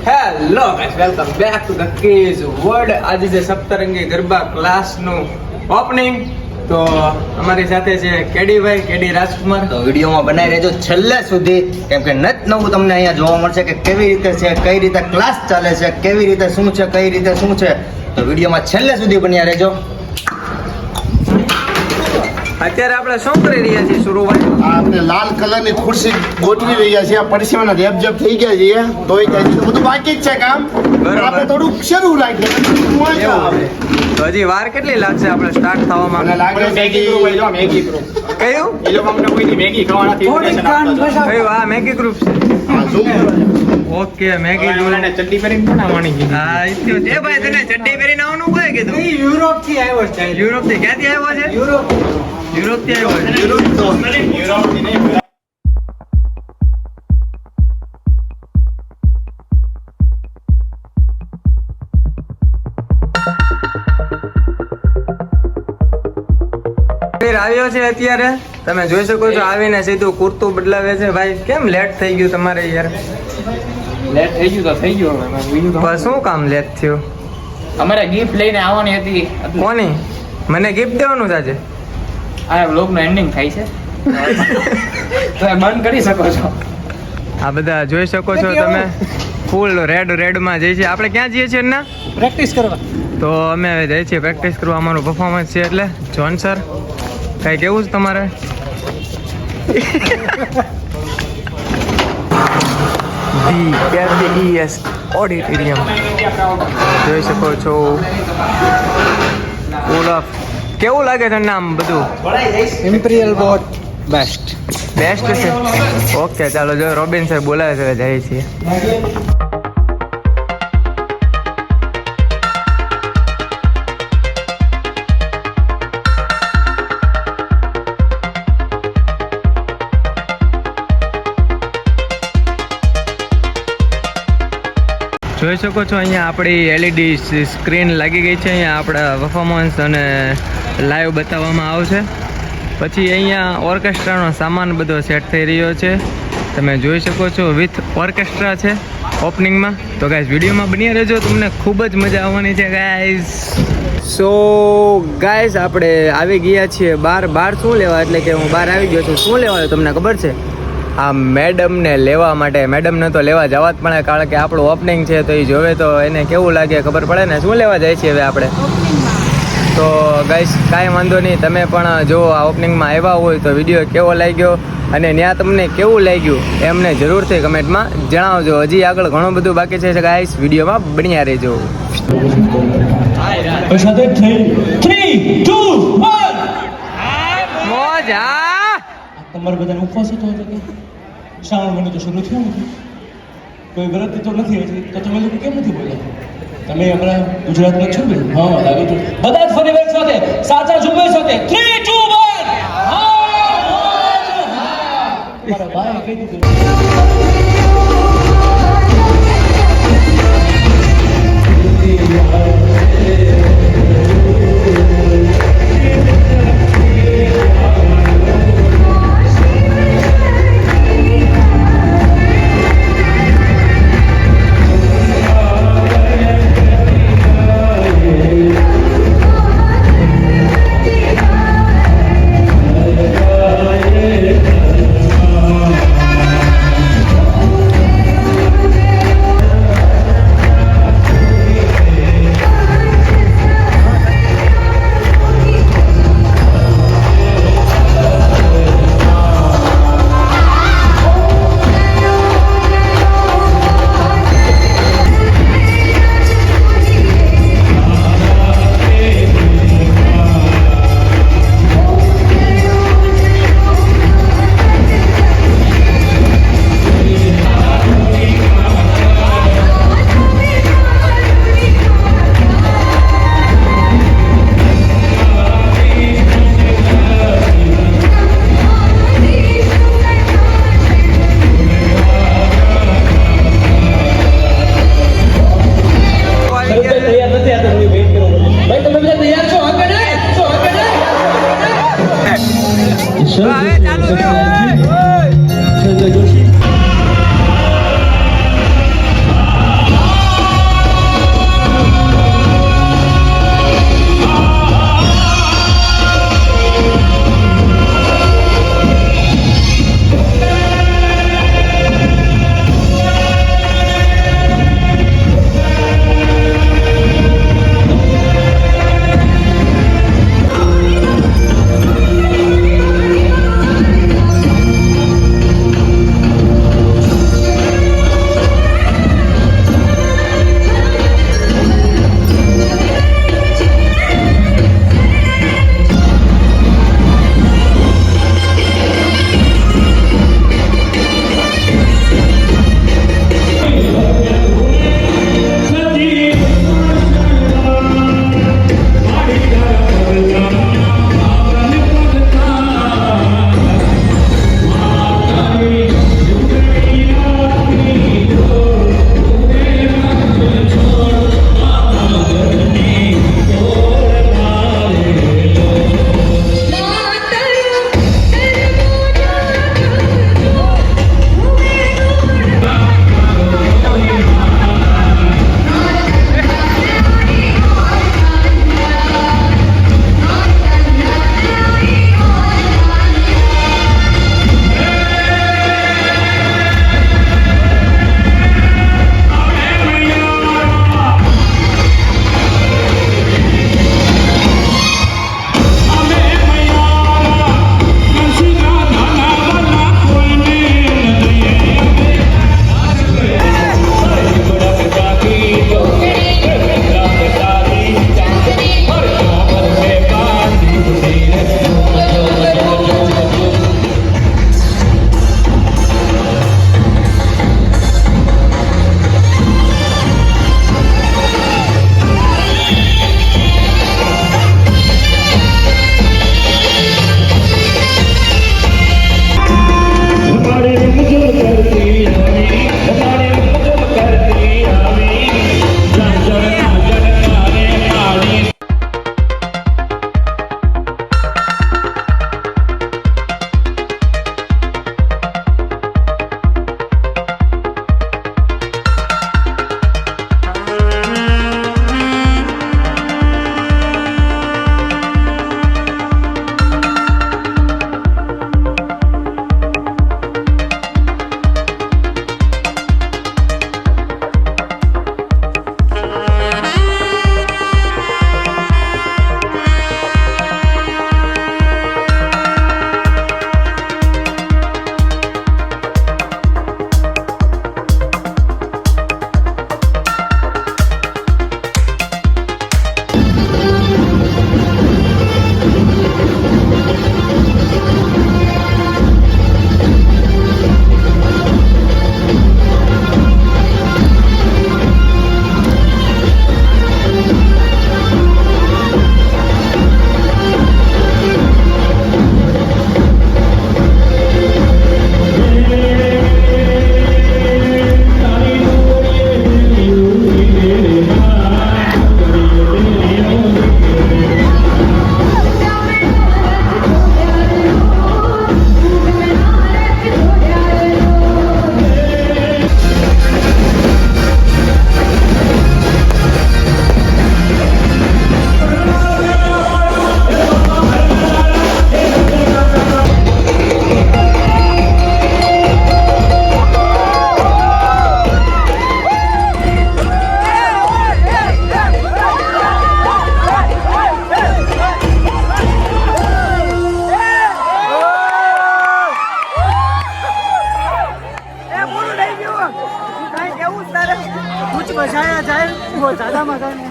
Hello guys, welcome back to the case world. આજે છે સપ્તરંગી garba ક્લાસનું opening. તો અમારી સાથે છે કેડીભાઈ, કેડી રાજકુમાર. તો વિડીયોમાં બનાવી રહેજો છેલ્લે સુધી, કેમ કે નત નવું તમને અહીંયા જોવા મળશે કે કેવી રીતે છે, કઈ રીતે ક્લાસ ચાલે છે, કેવી રીતે શું છે, કઈ રીતે શું છે. તો વિડીયોમાં છેલ્લે સુધી બન્યા રહેજો. અત્યારે આપણે શું કરી રહ્યા છીએ શરૂઆત? આપણે લાલ કલરની ખુરશી ગોઠવી રહ્યા છીએ. પરસેવાના રેબઝેબ થઈ ગયા છીએ, તોય જાય છે. બધું બાકી જ છે કામ. બરાબર. આપણે થોડુંક શરૂ રાખીએ. મજા આવે. તો હજી વાર કેટલી લાગશે આપણે સ્ટાર્ટ થવામાં? મને લાગે છે કે કયું? કયું? આ મેગી ગ્રુપ છે. હા, zoom. Okay, Maggi group. હા, ઈથ્યો છે ભાઈ. તને ચડ્ડી પહેરીને આવવાનું કોએ કીધું? યુરોપ થી આવ્યો છે. યુરોપ થી. ક્યાંથી આવ્યો છે? યુરોપ યુરોપ થી આવ્યો છે. આવ્યો છે અત્યારે. તમે જોઈ શકો છો, આવીને સીધું કુર્તું બદલાવે છે. ભાઈ કેમ લેટ થઈ ગયું તમારે યાર? લેટ થઈ ગયું તો થઈ ગયું. હવે બીજું તો બસ શું કામ લેટ થયું? અમારે ગિફ્ટ લઈને આવવાની હતી. કોની? મને ગિફ્ટ દેવાનું છે આજે? આ બ્લોગ નું એન્ડિંગ થાય છે તો એ બંધ કરી શકો છો. આ બધા જોઈ શકો છો તમે, ફૂલ રેડ માં જઈએ છીએ. આપણે ક્યાં જઈએ છીએ ના? પ્રેક્ટિસ કરવા. તો અમે હવે જઈએ છીએ પ્રેક્ટિસ કરવા. અમારું પરફોર્મન્સ છે એટલે. જોન સર, કઈ કેવું છે તમારે? BKES ઓડિટોરિયમ જોઈ શકો છો. Full of. કેવું લાગે છે નામ બધું? Imperial boat best. બેસ્ટ છે. ઓકે, ચાલો. જો રોબિન સર બોલાવે છે, જઈએ છીએ. જોઈ શકો છો અહીંયા આપણી LED સ્ક્રીન લાગી ગઈ છે. અહીંયા આપણા પરફોર્મન્સ અને લાઈવ બતાવવામાં આવશે. પછી અહીંયા ઓર્કેસ્ટ્રાનો સામાન બધો સેટ થઈ રહ્યો છે. તમે જોઈ શકો છો, વિથ ઓર્કેસ્ટ્રા છે ઓપનિંગમાં. તો ગાઈઝ વિડીયોમાં બન્યા રહેજો, તમને ખૂબ જ મજા આવવાની છે ગાઈઝ. સો ગાઈઝ આપણે આવી ગયા છીએ બહાર શું લેવા, એટલે કે હું બહાર આવી ગયો છું. શું લેવા તમને ખબર છે? આ મેડમને લેવા માટે. મેડમને તો લેવા જવા જ પડે, કારણ કે આપણું ઓપનિંગ છે. તો એ જોવે તો એને કેવું લાગે ખબર પડે ને. શું લેવા જાય છીએ હવે આપણે? તો ગાઈસ કાંઈ વાંધો નહીં, તમે પણ જો આ ઓપનિંગમાં આવ્યા હોય તો વિડીયો કેવો લાગ્યો અને ત્યાં તમને કેવું લાગ્યું એમને જરૂરથી કમેન્ટમાં જણાવજો. હજી આગળ ઘણું બધું બાકી છે ગાઈસ, વિડીયોમાં બન્યા રહેજો. મોજા તમારે બધાને ઉપવાસ હતો કે શ્રાવણ મહિનો તો શરૂ થયો નથી, કોઈ વ્રત તો નથી હજી, તો તમે લોકો કેમ નથી બોલ્યા? તમે હમણાં ગુજરાતમાં છો ને? હા, લાગે તો બધા જ ફરી સાથે સાચા ઝુંબે સાથે 3 2 1 મારા ભાઈ કહી દીધું. बीच बजाया जाए वो ज्यादा मजा नहीं।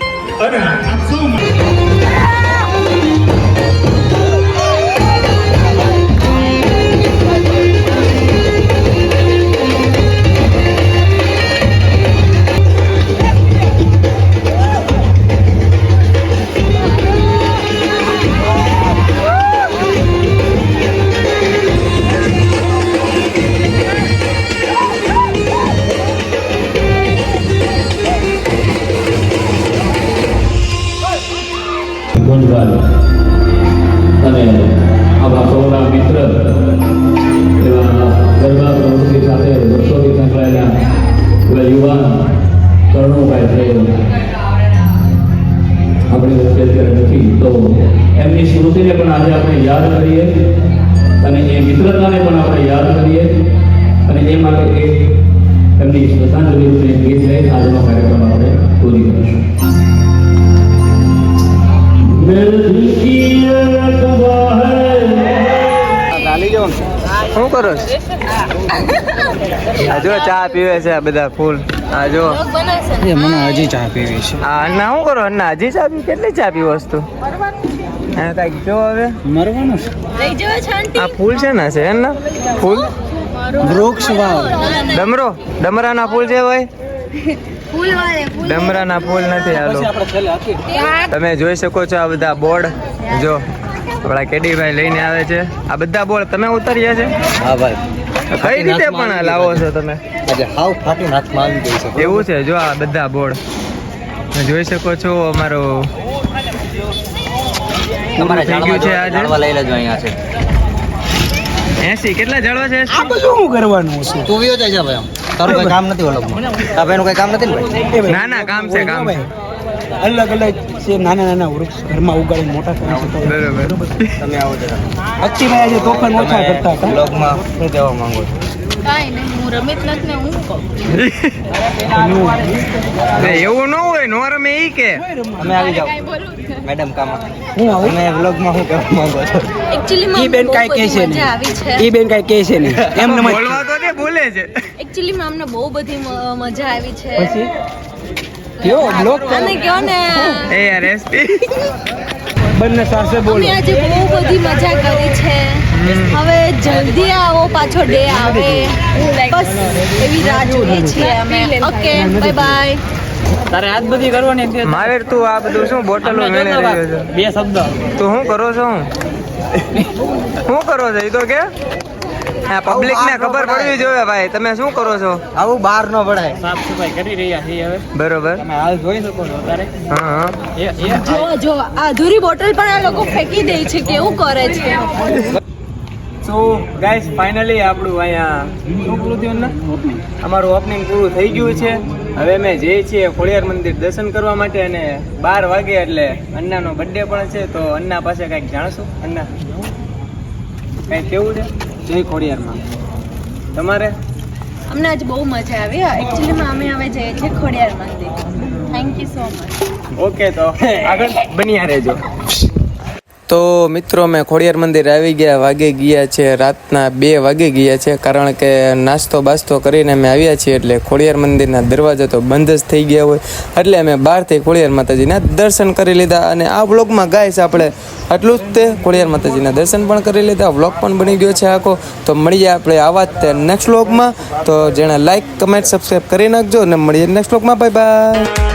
ગુંજવાલ અને આવા સૌના મિત્ર એવા ગરબા પ્રવૃત્તિ સાથે વર્ષોથી સંકળાયેલા એવા યુવાન કરણુભાઈ છે આપણી વચ્ચે અત્યારે નથી, તો એમની સ્મૃતિને પણ આજે આપણે યાદ કરીએ અને એ મિત્રતાને પણ આપણે યાદ કરીએ અને એ માટે એક એમની શ્રદ્ધાંજલિ ગીત લઈ આજનો કાર્યક્રમ આપણે પૂરી કરીશું. શું કરો છો? આ જો ચા પીવે છે આ બધા ફૂલ. આ જો મને હજી ચા પીવી છે. આ અન્ના શું કરો? અન્ના હજી ચા પી? કેટલી ચા પી વસ્તુ? હા કાંઈક જો હવે મરવાનું છે. આ ફૂલ છે ને છે એના ફૂલ વૃક્ષ વાવ. ડમરાના ફૂલ છે ભાઈ. ડમરાના ફૂલ નથી. હાલો તમે જોઈ શકો છો આ બધા બોર્ડ. જો આપણા કેડીભાઈ લઈને આવે છે આ બધા બોર્ડ. તમે ઉતાર્યા છે? હા ભાઈ. કઈ રીતે પણ લાવો છો તમે? આજે હાવ ફાટીને હાથમાં આવી ગઈ છે. એવું છે. જો આ બધા બોર્ડ જોઈ શકો છો. અમારો તમારે થઈ ગયું છે આજે. જાણવા લઈ લેજો અહીંયા છે 80 કેટલા જળવા છે? આ બધું શું કરવાનું છે? તું વિયો જાય છે ભાઈ. આમ તારું કોઈ કામ નથી ઓલોમાં. તારા ભાઈનું કોઈ કામ નથી ને ભાઈ? ના ના કામ છે કામ છે. અલગ અલગ છે નાના નાના વૃક્ષ ઘરમાં ઉગાડીને મોટા કરે છે. બરોબર. તમે આવો જરા. અચ્છીભાઈ આજે તોફાન ઓછા કરતા હતા. બ્લોગમાં શું કહેવા માંગો છો? કાંઈ નહીં, હું રમિત નથી ને હું કહું. એવું ન હોય. નો રમે ઈ કે તમે આવી જાઓ કાંઈ બોલું જ નથી. મેડમ કામ. હું આવું તમે બ્લોગમાં શું કહેવા માંગો છો? Actually માં ઈ બેન બહુ કાંઈ કહે બધી છે મજા આવી છે. નહીં. ઈ બેન કાંઈ કહે છે નહીં. એમને મત. બોલવા તો દે. બોલે છે Actually માં અમને બહુ બધી મજા આવી છે. પછી કયો બ્લોક અને કયો ને એ યાર એસપી બંને સાથે બોલો. અમે આજે બહુ બધી મજા કરી છે. હવે જલ્દી આવો, પાછો ડે આવે. બસ એવી રાહ જોઈએ છીએ અમે. Okay bye bye. તારે આજ બધી કરવાની હતી. મારે તું આ બધું શું બોટલો મેળવી રહ્યો છે? બે શબ્દ તું શું કરો છો? શું કરો છો એ તો કે પબ્લિક ને ખબર પડવી જોઈએ ભાઈ. તમે શું કરો છો? આવું બહાર ન પડાય. સાફ સફાઈ કરી રહ્યા છીએ હવે. બરોબર. તમે હાલ જોઈ શકો છો અત્યારે. હા હા. જો આ અધૂરી બોટલ પણ આ લોકો ફેંકી દે છે. કેવું કરે છે? સો ગાઈસ ફાઇનલી આપણું અહીંયા શું પૂરું થયું ને? અમારું ઓપનિંગ પૂરું થઈ ગયું છે. હવે અમે જઈએ છીએ ખોડિયાર મંદિર દર્શન કરવા માટે અને 12 વાગે એટલે અન્નાનો બર્થડે પણ છે. તો અન્ના પાસે કંઈક જાણશું. અન્ના કંઈક કેવું છે? જય ખોડિયારમાં. તમારે? અમને આજે બહુ મજા આવી. એકચ્યુઅલીમાં અમે હવે જઈએ છીએ ખોડિયાર મંદિર. Thank you so much. Okay તો આગળ બન્યા રહેજો. તો મિત્રો અમે ખોડિયાર મંદિર આવી ગયા. વાગે ગયા છે રાતના 2 વાગે ગયા છે. કારણ કે નાસ્તો બાસ્તો કરીને અમે આવ્યા છીએ એટલે ખોડિયાર મંદિરના દરવાજા તો બંધ જ થઈ ગયા હોય એટલે અમે બહારથી ખોડિયાર માતાજીના દર્શન કરી લીધા. અને આ વ્લોગમાં ગાઈસ આપણે આટલું જ તે ખોડિયાર માતાજીના દર્શન પણ કરી લીધા. વ્લોગ પણ બની ગયો છે આખો. તો મળીએ આપણે આવા જ તે નેક્સ્ટ વ્લોગમાં. તો જેણે લાઈક કમેન્ટ સબસ્ક્રાઈબ કરી નાખજો અને મળીએ નેક્સ્ટ વ્લોગમાં. Bye bye.